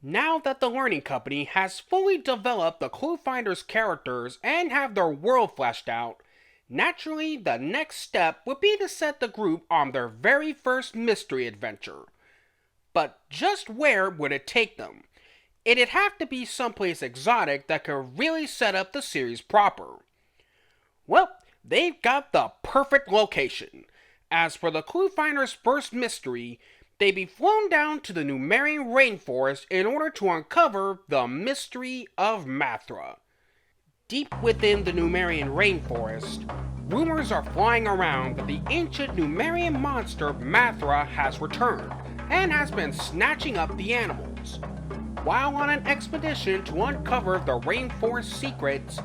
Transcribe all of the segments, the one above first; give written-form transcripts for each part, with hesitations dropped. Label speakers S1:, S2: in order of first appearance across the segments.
S1: Now that the Learning Company has fully developed the ClueFinders characters and have their world fleshed out, naturally the next step would be to set the group on their very first mystery adventure. But just where would it take them? It'd have to be someplace exotic that could really set up the series proper. Well, they've got the perfect location. As for the ClueFinders' first mystery, they'd be flown down to the Numerian Rainforest in order to uncover the mystery of Mathra. Deep within the Numerian Rainforest, rumors are flying around that the ancient Numerian monster Mathra has returned and has been snatching up the animals. While on an expedition to uncover the rainforest secrets,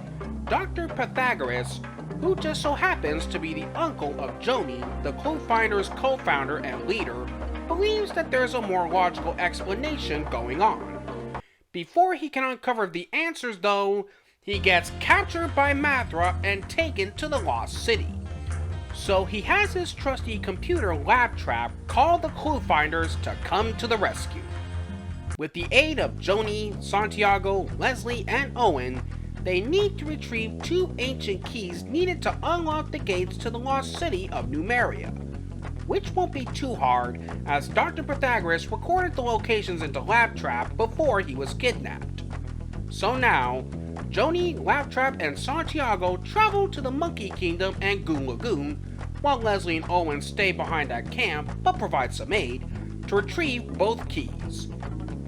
S1: Dr. Pythagoras, who just so happens to be the uncle of Joni, the ClueFinders co-founder and leader, believes that there's a more logical explanation going on. Before he can uncover the answers though, he gets captured by Mathra and taken to the Lost City. So he has his trusty computer lab trap called the ClueFinders to come to the rescue. With the aid of Joni, Santiago, Leslie, and Owen, they need to retrieve 2 ancient keys needed to unlock the gates to the Lost City of Numeria, which won't be too hard as Dr. Pythagoras recorded the locations into Labtrap before he was kidnapped. So now, Joni, Labtrap, and Santiago travel to the Monkey Kingdom and Goon Lagoon, while Leslie and Owen stay behind at camp but provide some aid to retrieve both keys.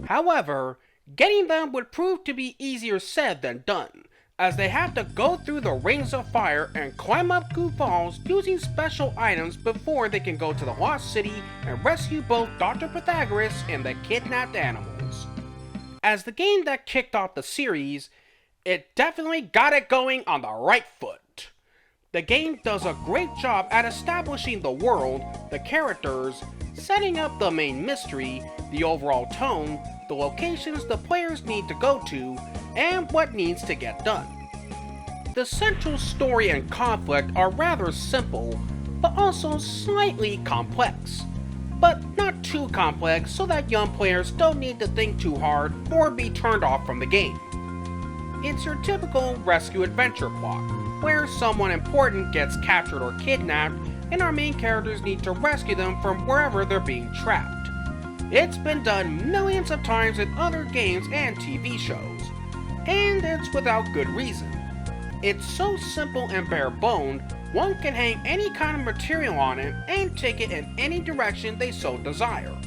S1: However, getting them would prove to be easier said than done, as they have to go through the rings of fire and climb up Goo Falls using special items before they can go to the Lost City and rescue both Dr. Pythagoras and the kidnapped animals. As the game that kicked off the series, it definitely got it going on the right foot. The game does a great job at establishing the world, the characters, setting up the main mystery, the overall tone, the locations the players need to go to, and what needs to get done. The central story and conflict are rather simple, but also slightly complex. But not too complex so that young players don't need to think too hard or be turned off from the game. It's your typical rescue adventure plot, where someone important gets captured or kidnapped, and our main characters need to rescue them from wherever they're being trapped. It's been done millions of times in other games and TV shows, and it's without good reason. It's so simple and bare-boned, one can hang any kind of material on it and take it in any direction they so desire,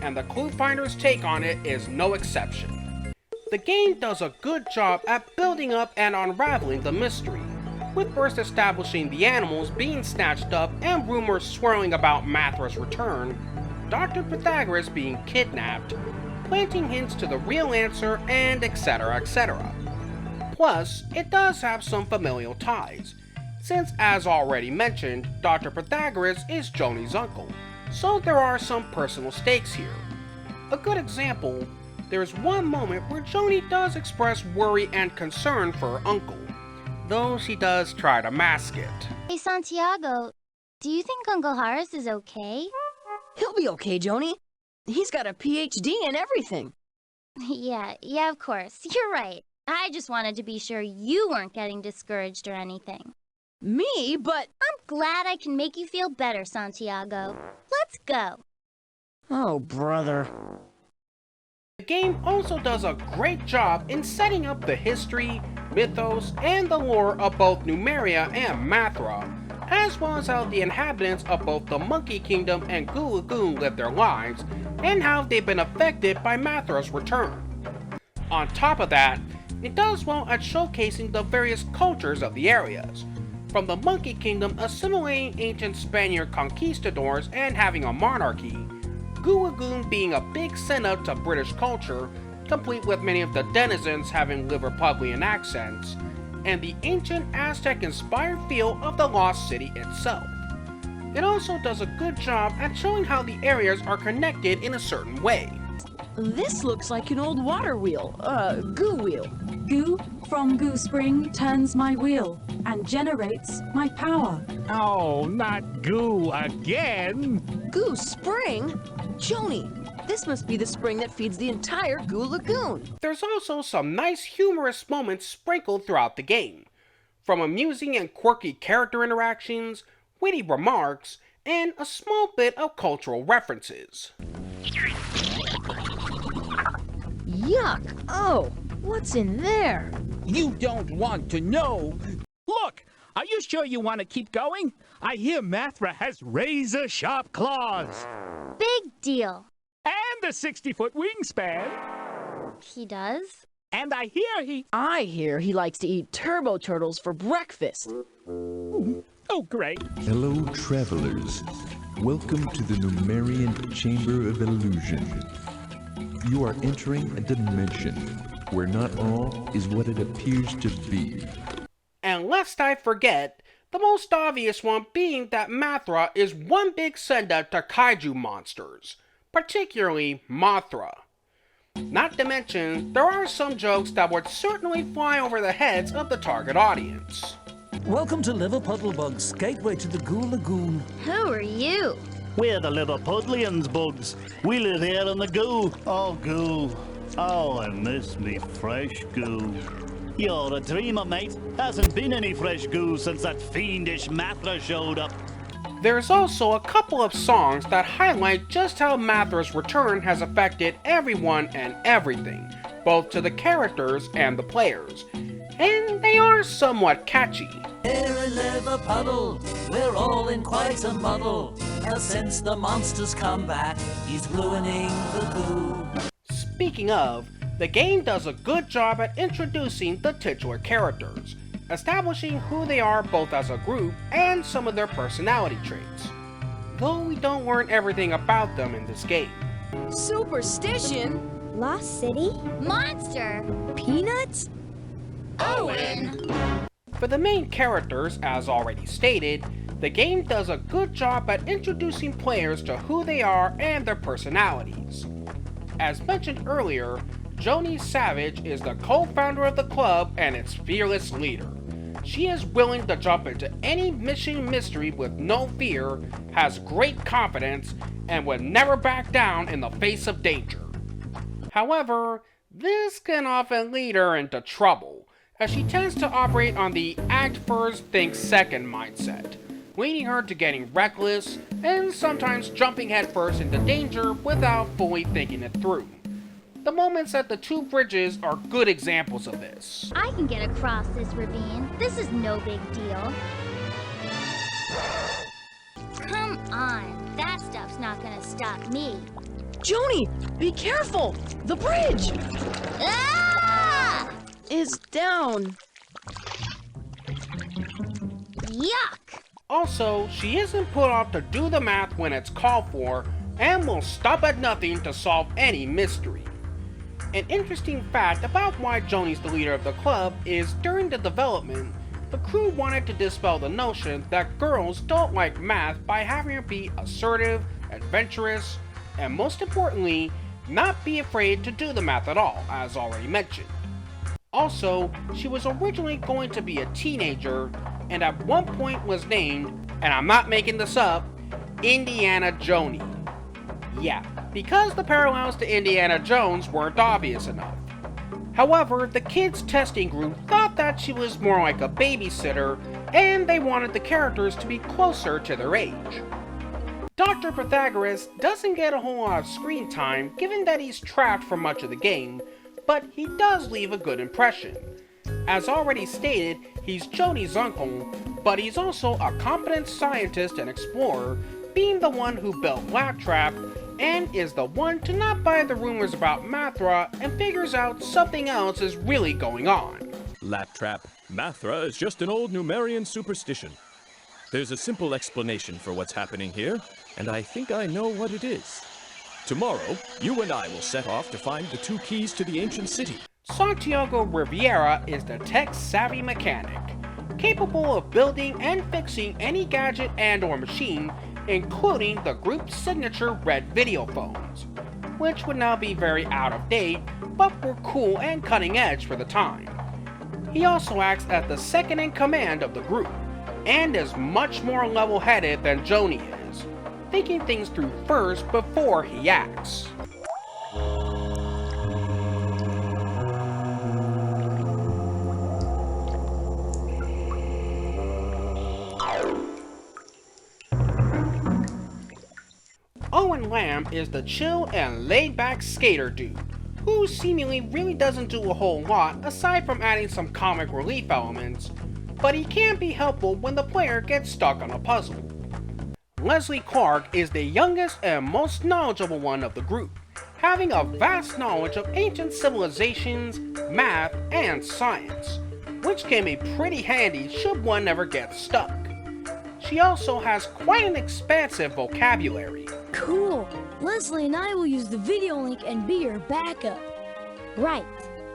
S1: and the ClueFinders' take on it is no exception. The game does a good job at building up and unraveling the mystery, with first establishing the animals being snatched up and rumors swirling about Mathra's return, Dr. Pythagoras being kidnapped, planting hints to the real answer, and etc. etc. Plus, it does have some familial ties, since as already mentioned, Dr. Pythagoras is Joni's uncle, so there are some personal stakes here. A good example, there's one moment where Joni does express worry and concern for her uncle, though she does try to mask it.
S2: Hey Santiago, do you think Uncle Horace is okay?
S3: He'll be okay, Joni. He's got a PhD and everything.
S2: Yeah, of course. You're right. I just wanted to be sure you weren't getting discouraged or anything.
S3: Me? But...
S2: I'm glad I can make you feel better, Santiago. Let's go.
S3: Oh, brother.
S1: The game also does a great job in setting up the history, mythos, and the lore of both Numeria and Mathra, as well as how the inhabitants of both the Monkey Kingdom and Goo Lagoon live their lives, and how they've been affected by Mathra's return. On top of that, it does well at showcasing the various cultures of the areas, from the Monkey Kingdom assimilating ancient Spaniard conquistadors and having a monarchy, Goo Lagoon being a big send-up to British culture, complete with many of the denizens having Liverpudlian accents, and the ancient Aztec-inspired feel of the Lost City itself. It also does a good job at showing how the areas are connected in a certain way.
S3: This looks like an old water wheel, goo wheel.
S4: Goo from Goo Spring turns my wheel and generates my power.
S5: Oh, not goo again!
S3: Goo Spring? Joni, this must be the spring that feeds the entire Goo Lagoon.
S1: There's also some nice humorous moments sprinkled throughout the game, from amusing and quirky character interactions, witty remarks, and a small bit of cultural references.
S3: Yuck! Oh, what's in there?
S5: You don't want to know! Look! Are you sure you want to keep going? I hear Mathra has razor-sharp claws!
S2: Big deal.
S5: And a 60-foot wingspan!
S2: He does?
S5: And I hear
S3: he likes to eat turbo turtles for breakfast.
S5: Oh, great.
S6: Hello, travelers. Welcome to the Numerian Chamber of Illusion. You are entering a dimension where not all is what it appears to be.
S1: And lest I forget, the most obvious one being that Mathra is one big send-up to kaiju monsters, particularly Mathra. Not to mention, there are some jokes that would certainly fly over the heads of the target audience.
S7: Welcome to Liverpuddlebugs, gateway to the Goo Lagoon.
S2: Who are you?
S8: We're the Liverpudlians, Bugs. We live here in the goo. Oh, goo. Oh, I miss me fresh goo. You're a dreamer, mate. Hasn't been any fresh goo since that fiendish Mathra showed up.
S1: There's also a couple of songs that highlight just how Mathra's return has affected everyone and everything, both to the characters and the players. And they are somewhat catchy.
S7: Here in Liverpuddle, we're all in quite a muddle. Since the monster's come back, he's ruining the goo.
S1: Speaking of, the game does a good job at introducing the titular characters, establishing who they are both as a group and some of their personality traits, though we don't learn everything about them in this game.
S3: Superstition?
S2: Lost City? Monster?
S3: Peanuts?
S2: Owen!
S1: For the main characters, as already stated, the game does a good job at introducing players to who they are and their personalities. As mentioned earlier, Joni Savage is the co-founder of the club and its fearless leader. She is willing to jump into any mission mystery with no fear, has great confidence, and would never back down in the face of danger. However, this can often lead her into trouble, as she tends to operate on the act first, think second mindset, leading her to getting reckless and sometimes jumping headfirst into danger without fully thinking it through. The moments at the two bridges are good examples of this.
S2: I can get across this ravine. This is no big deal. Come on, that stuff's not gonna stop me.
S3: Joni, be careful! The bridge
S2: Ah!
S3: is down.
S2: Yuck!
S1: Also, she isn't put off to do the math when it's called for, and will stop at nothing to solve any mystery. An interesting fact about why Joni's the leader of the club is during the development, the crew wanted to dispel the notion that girls don't like math by having her be assertive, adventurous, and most importantly, not be afraid to do the math at all, as already mentioned. Also, she was originally going to be a teenager, and at one point was named, and I'm not making this up, Indiana Joni. Yeah, because the parallels to Indiana Jones weren't obvious enough. However, the kids' testing group thought that she was more like a babysitter, and they wanted the characters to be closer to their age. Dr. Pythagoras doesn't get a whole lot of screen time given that he's trapped for much of the game, but he does leave a good impression. As already stated, he's Joni's uncle, but he's also a competent scientist and explorer, being the one who built Laptrap, and is the one to not buy the rumors about Mathra and figures out something else is really going on.
S6: Laptrap,
S9: Mathra is just an old Numerian superstition. There's a simple explanation for what's happening here, and I think I know what it is. Tomorrow, you and I will set off to find the 2 keys to the ancient city.
S1: Santiago Riviera is the tech-savvy mechanic, capable of building and fixing any gadget and/or machine, including the group's signature red video phones, which would now be very out of date, but were cool and cutting edge for the time. He also acts as the second in command of the group, and is much more level-headed than Joni is, thinking things through first before he acts. Owen Lamb is the chill and laid-back skater dude, who seemingly really doesn't do a whole lot aside from adding some comic relief elements, but he can be helpful when the player gets stuck on a puzzle. Leslie Clark is the youngest and most knowledgeable one of the group, having a vast knowledge of ancient civilizations, math, and science, which can be pretty handy should one ever get stuck. She also has quite an expansive vocabulary.
S10: Cool! Leslie and I will use the video link and be your backup.
S2: Right.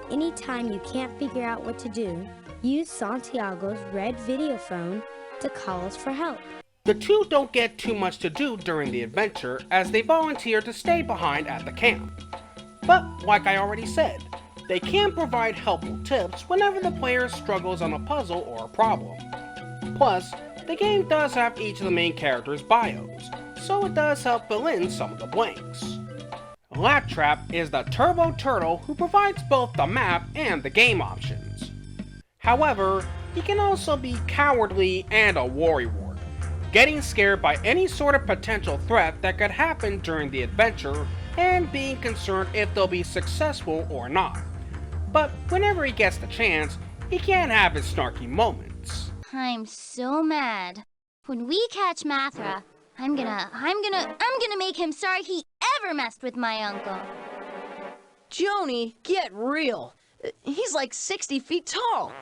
S2: Anytime you can't figure out what to do, use Santiago's red video phone to call us for help.
S1: The two don't get too much to do during the adventure as they volunteer to stay behind at the camp. But like I already said, they can provide helpful tips whenever the player struggles on a puzzle or a problem. Plus, the game does have each of the main characters' bios, so it does help fill in some of the blanks. Laptrap is the turbo turtle who provides both the map and the game options. However, he can also be cowardly and a worrywart, getting scared by any sort of potential threat that could happen during the adventure and being concerned if they'll be successful or not. But whenever he gets the chance, he can have his snarky moments.
S2: I'm so mad. When we catch Mathra, I'm gonna make him sorry he ever messed with my uncle.
S3: Joni, get real. He's like 60 feet tall.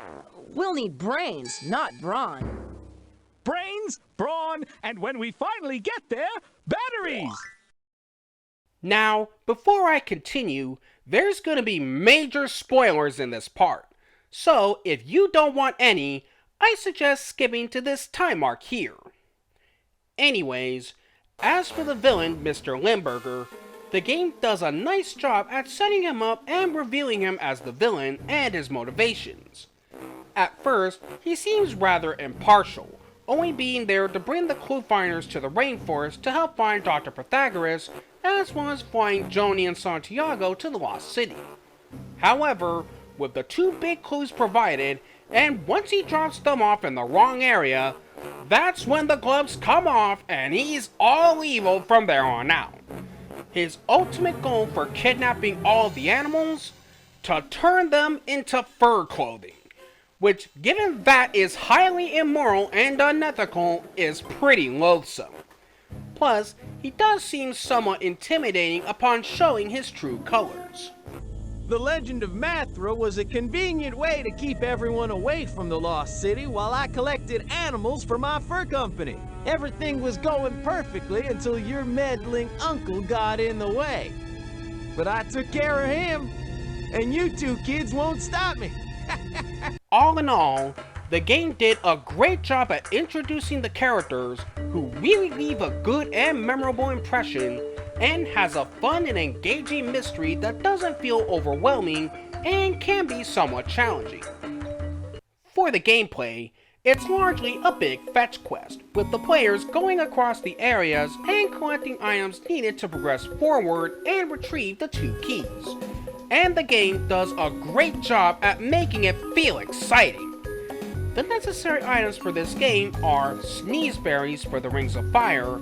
S3: We'll need brains, not brawn.
S5: Brains, brawn, and when we finally get there, batteries!
S1: Now, before I continue, there's gonna be major spoilers in this part. So, if you don't want any, I suggest skipping to this time mark here. Anyways, as for the villain, Mr. Limburger, the game does a nice job at setting him up and revealing him as the villain and his motivations. At first, he seems rather impartial, only being there to bring the ClueFinders to the rainforest to help find Dr. Pythagoras, as well as flying Joni and Santiago to the Lost City. However, with the 2 big clues provided, and once he drops them off in the wrong area, that's when the gloves come off and he's all evil from there on out. His ultimate goal for kidnapping all the animals? To turn them into fur clothing, which, given that is highly immoral and unethical, is pretty loathsome. Plus, he does seem somewhat intimidating upon showing his true colors.
S11: The legend of Mathra was a convenient way to keep everyone away from the Lost City while I collected animals for my fur company. Everything was going perfectly until your meddling uncle got in the way. But I took care of him, and you 2 kids won't stop me.
S1: All in all, the game did a great job at introducing the characters who really leave a good and memorable impression, and has a fun and engaging mystery that doesn't feel overwhelming and can be somewhat challenging. For the gameplay, it's largely a big fetch quest, with the players going across the areas and collecting items needed to progress forward and retrieve the 2 keys. And the game does a great job at making it feel exciting. The necessary items for this game are sneezeberries for the Rings of Fire,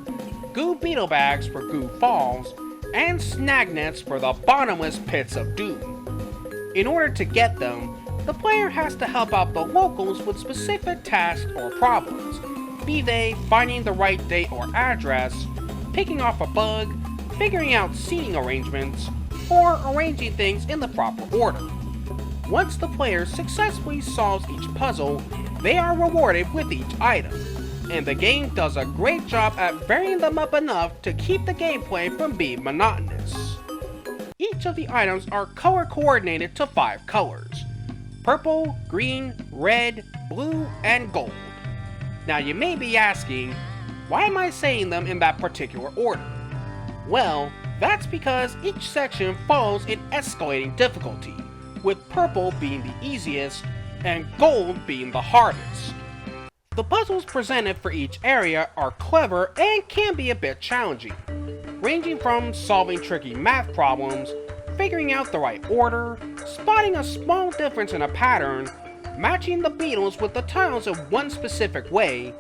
S1: goo beetle bags for Goo Falls, and snag nets for the bottomless pits of doom. In order to get them, the player has to help out the locals with specific tasks or problems, be they finding the right date or address, picking off a bug, figuring out seating arrangements, or arranging things in the proper order. Once the player successfully solves each puzzle, they are rewarded with each item, and the game does a great job at varying them up enough to keep the gameplay from being monotonous. Each of the items are color coordinated to 5 colors: purple, green, red, blue, and gold. Now you may be asking, why am I saying them in that particular order? Well, that's because each section follows an escalating difficulty, with purple being the easiest and gold being the hardest. The puzzles presented for each area are clever and can be a bit challenging, ranging from solving tricky math problems, figuring out the right order, spotting a small difference in a pattern, matching the beetles with the tiles in one specific way,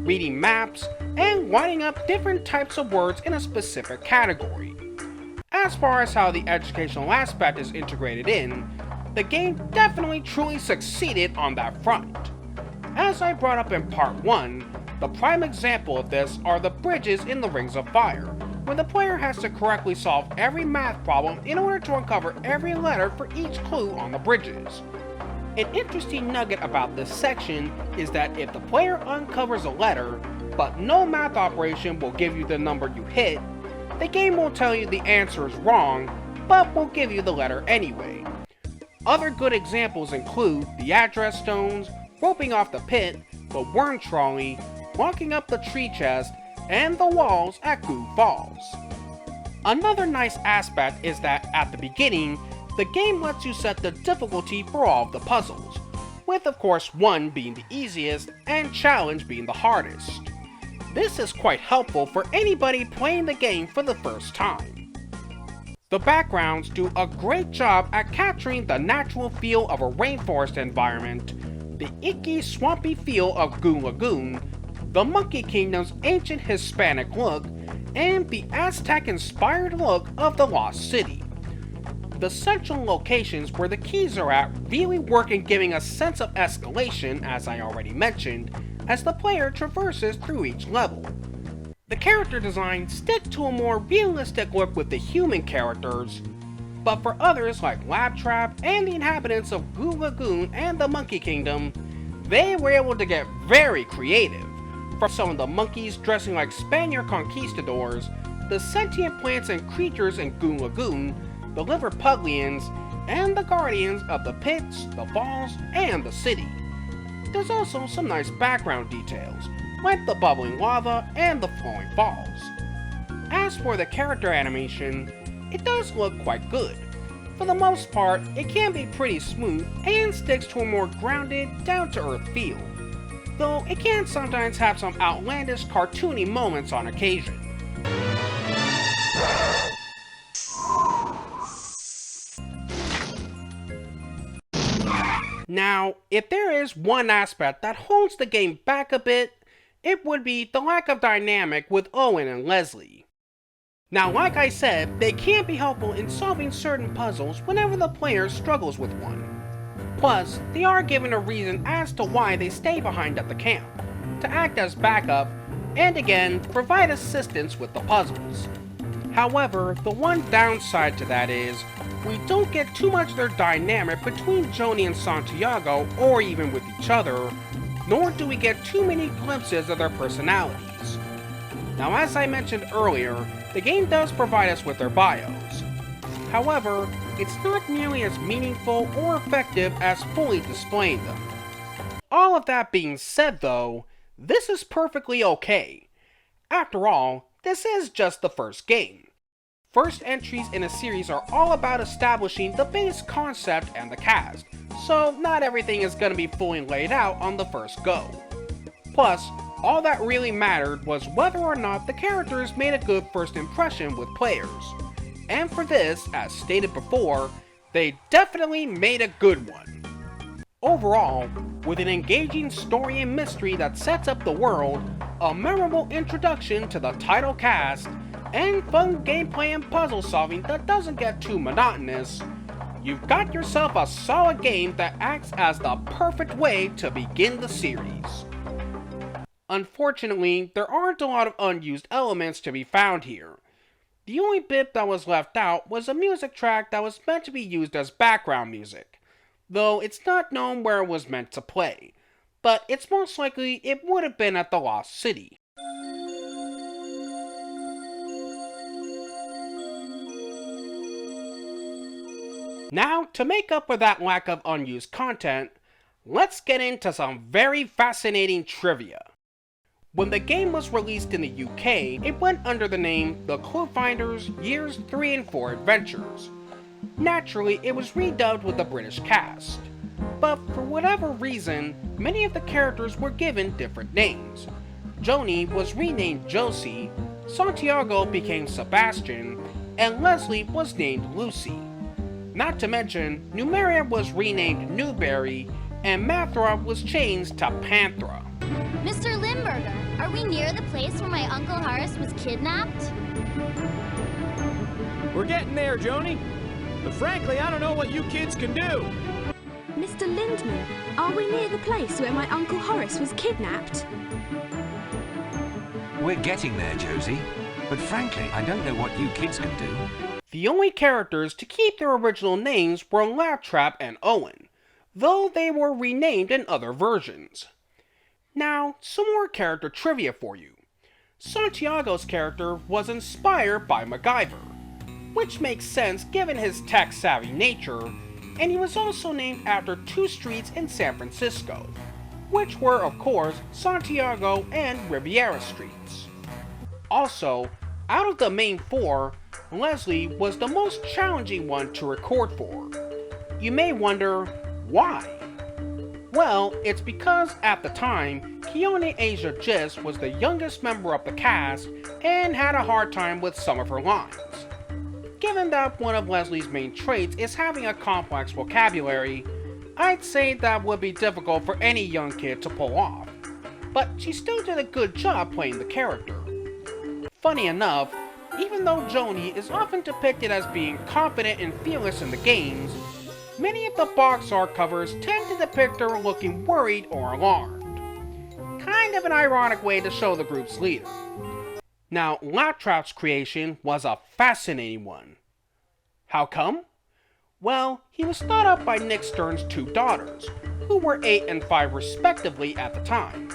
S1: reading maps, and lining up different types of words in a specific category. As far as how the educational aspect is integrated in, the game definitely truly succeeded on that front. As I brought up in part 1, the prime example of this are the bridges in the Rings of Fire, where the player has to correctly solve every math problem in order to uncover every letter for each clue on the bridges. An interesting nugget about this section is that if the player uncovers a letter, but no math operation will give you the number you hit, the game will tell you the answer is wrong, but will give you the letter anyway. Other good examples include the address stones, roping off the pit, the worm trolley, walking up the tree chest, and the walls at Goo Falls. Another nice aspect is that at the beginning, the game lets you set the difficulty for all of the puzzles, with of course 1 being the easiest and challenge being the hardest. This is quite helpful for anybody playing the game for the first time. The backgrounds do a great job at capturing the natural feel of a rainforest environment, the icky, swampy feel of Goo Lagoon, the Monkey Kingdom's ancient Hispanic look, and the Aztec-inspired look of the Lost City. The central locations where the keys are at really work in giving a sense of escalation, as I already mentioned, as the player traverses through each level. The character designs stick to a more realistic look with the human characters, but for others like Lab Trap and the inhabitants of Goo Lagoon and the Monkey Kingdom, they were able to get very creative. From some of the monkeys dressing like Spaniard conquistadors, the sentient plants and creatures in Goo Lagoon, the Liverpudlians, and the guardians of the pits, the falls, and the city. There's also some nice background details, like the bubbling lava and the flowing falls. As for the character animation, it does look quite good. For the most part, it can be pretty smooth and sticks to a more grounded, down-to-earth feel, though it can sometimes have some outlandish, cartoony moments on occasion. Now, if there is one aspect that holds the game back a bit, it would be the lack of dynamic with Owen and Leslie. Now, like I said, they can be helpful in solving certain puzzles whenever the player struggles with one. Plus, they are given a reason as to why they stay behind at the camp, to act as backup, and again, provide assistance with the puzzles. However, the one downside to that is, we don't get too much of their dynamic between Joni and Santiago, or even with each other, nor do we get too many glimpses of their personalities. Now, as I mentioned earlier, the game does provide us with their bios. However, it's not nearly as meaningful or effective as fully displaying them. All of that being said though, this is perfectly okay. After all, this is just the first game. First entries in a series are all about establishing the base concept and the cast, so not everything is going to be fully laid out on the first go. Plus, all that really mattered was whether or not the characters made a good first impression with players. And for this, as stated before, they definitely made a good one. Overall, with an engaging story and mystery that sets up the world, a memorable introduction to the title cast, and fun gameplay and puzzle solving that doesn't get too monotonous, you've got yourself a solid game that acts as the perfect way to begin the series. Unfortunately, there aren't a lot of unused elements to be found here. The only bit that was left out was a music track that was meant to be used as background music, though it's not known where it was meant to play, but it's most likely it would have been at the Lost City. Now, to make up for that lack of unused content, let's get into some very fascinating trivia. When the game was released in the UK, it went under the name The ClueFinders Years 3 and 4 Adventures. Naturally, it was redubbed with the British cast, but for whatever reason, many of the characters were given different names. Joni was renamed Josie, Santiago became Sebastian, and Leslie was named Lucy. Not to mention, Numeria was renamed Newberry, and Mathra was changed to Panthra.
S2: Mr. Limburger, are we near the place where my Uncle Horace was kidnapped?
S11: We're getting there, Joni. But frankly, I don't know what you kids can do.
S12: Mr. Lindman, are we near the place where my Uncle Horace was kidnapped?
S13: We're getting there, Josie. But frankly, I don't know what you kids can do.
S1: The only characters to keep their original names were Laptrap and Owen, though they were renamed in other versions. Now, some more character trivia for you. Santiago's character was inspired by MacGyver, which makes sense given his tech-savvy nature, and he was also named after 2 streets in San Francisco, which were, of course, Santiago and Riviera streets. Also, out of the main 4, Leslie was the most challenging one to record for. You may wonder, why? Well, it's because at the time, Keone Asia Gis was the youngest member of the cast and had a hard time with some of her lines. Given that one of Leslie's main traits is having a complex vocabulary, I'd say that would be difficult for any young kid to pull off, but she still did a good job playing the character. Funny enough, even though Joni is often depicted as being confident and fearless in the games, many of the box art covers tend to depict her looking worried or alarmed. Kind of an ironic way to show the group's leader. Now, Laptrap's creation was a fascinating one. How come? Well, he was thought up by Nick Stern's 2 daughters, who were 8 and 5 respectively at the time.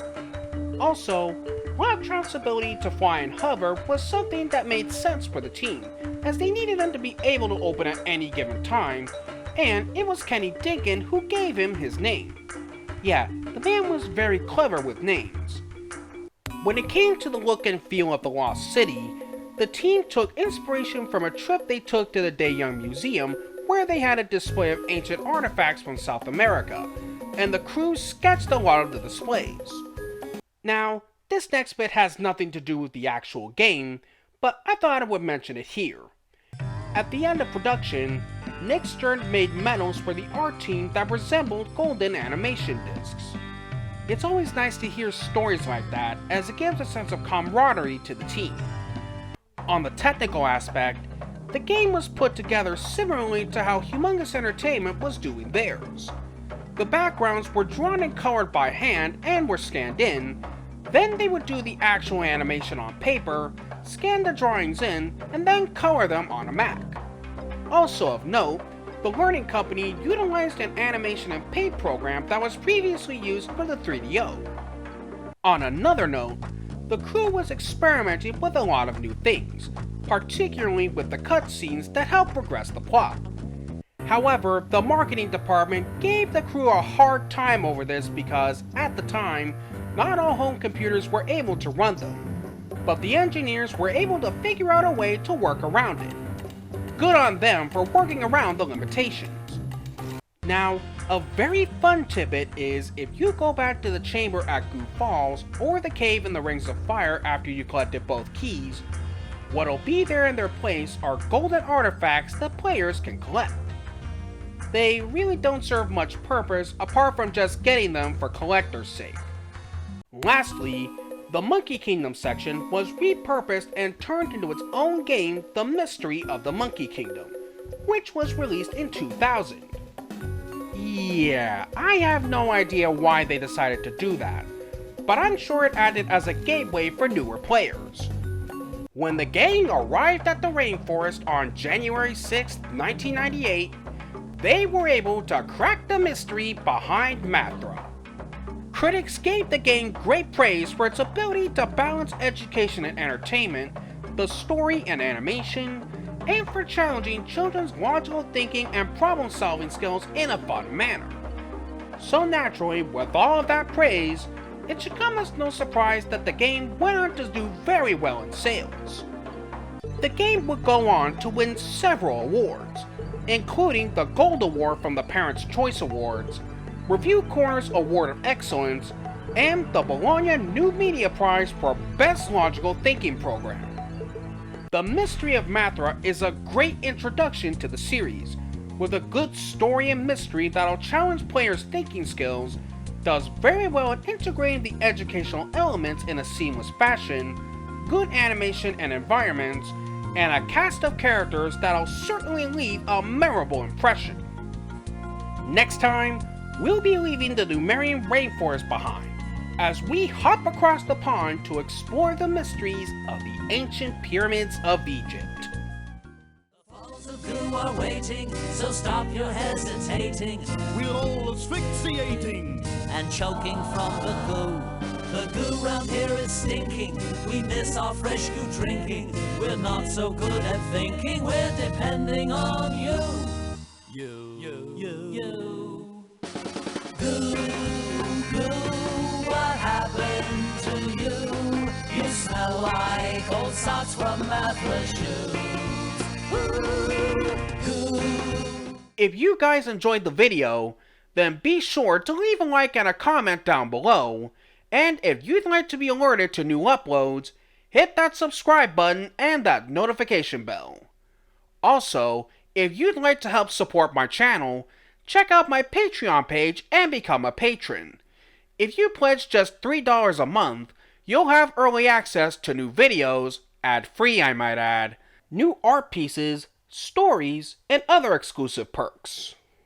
S1: Also, Laptrap's ability to fly and hover was something that made sense for the team, as they needed him to be able to open at any given time, and it was Kenny Dinkin who gave him his name. Yeah, the man was very clever with names. When it came to the look and feel of the Lost City, the team took inspiration from a trip they took to the Day Young Museum, where they had a display of ancient artifacts from South America, and the crew sketched a lot of the displays. Now, this next bit has nothing to do with the actual game, but I thought I would mention it here. At the end of production, Nick Stern made medals for the art team that resembled golden animation discs. It's always nice to hear stories like that, as it gives a sense of camaraderie to the team. On the technical aspect, the game was put together similarly to how Humongous Entertainment was doing theirs. The backgrounds were drawn and colored by hand and were scanned in, then they would do the actual animation on paper, scan the drawings in, and then color them on a Mac. Also of note, the Learning Company utilized an animation and paint program that was previously used for the 3DO. On another note, the crew was experimenting with a lot of new things, particularly with the cutscenes that help progress the plot. However, the marketing department gave the crew a hard time over this because, at the time, not all home computers were able to run them, but the engineers were able to figure out a way to work around it. Good on them for working around the limitations. Now, a very fun tidbit is if you go back to the chamber at Goo Falls or the cave in the Rings of Fire after you collected both keys, what'll be there in their place are golden artifacts that players can collect. They really don't serve much purpose apart from just getting them for collector's sake. Lastly, the Monkey Kingdom section was repurposed and turned into its own game, The Mystery of the Monkey Kingdom, which was released in 2000. Yeah, I have no idea why they decided to do that, but I'm sure it acted as a gateway for newer players. When the gang arrived at the rainforest on January 6, 1998, they were able to crack the the mystery behind Mathra. Critics gave the game great praise for its ability to balance education and entertainment, the story and animation, and for challenging children's logical thinking and problem-solving skills in a fun manner. So naturally, with all of that praise, it should come as no surprise that the game went on to do very well in sales. The game would go on to win several awards, including the Gold Award from the Parents' Choice Awards, ReviewCorner's Award of Excellence, and the Bologna New Media Prize for Best Logical Thinking Program. The Mystery of Mathra is a great introduction to the series, with a good story and mystery that'll challenge players' thinking skills, does very well at integrating the educational elements in a seamless fashion, good animation and environments, and a cast of characters that'll certainly leave a memorable impression. Next time, we'll be leaving the Numerian Rainforest behind, as we hop across the pond to explore the mysteries of the ancient pyramids of Egypt.
S7: Goo are waiting, so stop your hesitating.
S8: We're all asphyxiating
S7: and choking from the goo. The goo round here is stinking. We miss our fresh goo drinking. We're not so good at thinking. We're depending on you. You. Goo, what happened to you? You smell like old socks from Mathra's shoes.
S1: If you guys enjoyed the video, then be sure to leave a like and a comment down below, and if you'd like to be alerted to new uploads, hit that subscribe button and that notification bell. Also, if you'd like to help support my channel, check out my Patreon page and become a patron. If you pledge just $3 a month, you'll have early access to new videos, ad-free I might add, new art pieces, stories, and other exclusive perks.